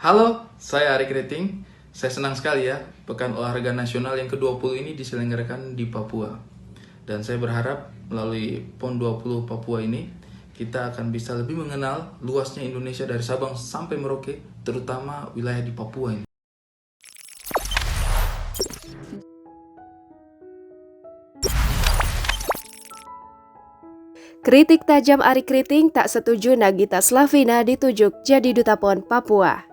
Halo, saya Ari Kriting. Saya senang sekali ya, Pekan Olahraga Nasional yang ke-20 ini diselenggarakan di Papua. Dan saya berharap melalui PON 20 Papua ini, kita akan bisa lebih mengenal luasnya Indonesia dari Sabang sampai Merauke, terutama wilayah di Papua ini. Kritik tajam Ari Kriting tak setuju Nagita Slavina ditunjuk jadi Duta PON Papua.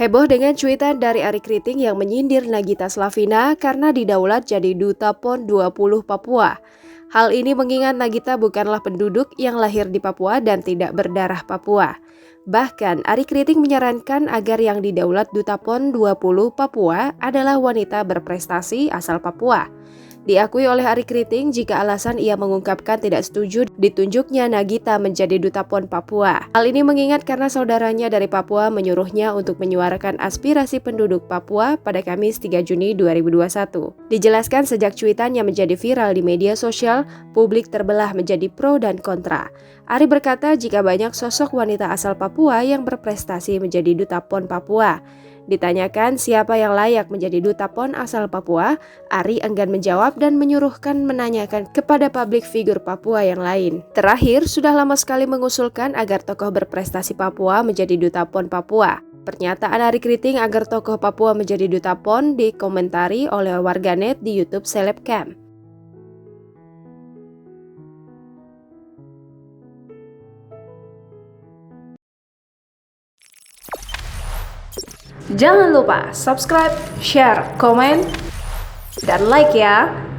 Heboh dengan cuitan dari Ari Kriting yang menyindir Nagita Slavina karena didaulat jadi Duta PON 20 Papua. Hal ini mengingat Nagita bukanlah penduduk yang lahir di Papua dan tidak berdarah Papua. Bahkan Ari Kriting menyarankan agar yang didaulat Duta PON 20 Papua adalah wanita berprestasi asal Papua. Diakui oleh Ari Kriting jika alasan ia mengungkapkan tidak setuju ditunjuknya Nagita menjadi Duta PON Papua. Hal ini mengingat karena saudaranya dari Papua menyuruhnya untuk menyuarakan aspirasi penduduk Papua pada Kamis 3 Juni 2021. Dijelaskan sejak cuitannya menjadi viral di media sosial, publik terbelah menjadi pro dan kontra. Ari berkata jika banyak sosok wanita asal Papua yang berprestasi menjadi Duta PON Papua. Ditanyakan siapa yang layak menjadi Duta PON asal Papua, Ari enggan menjawab dan menyuruhkan menanyakan kepada publik figur Papua yang lain. Terakhir, sudah lama sekali mengusulkan agar tokoh berprestasi Papua menjadi Duta PON Papua. Pernyataan Ari Kriting agar tokoh Papua menjadi Duta PON dikomentari oleh warganet di YouTube Selebcam. Jangan lupa subscribe, share, komen, dan like ya!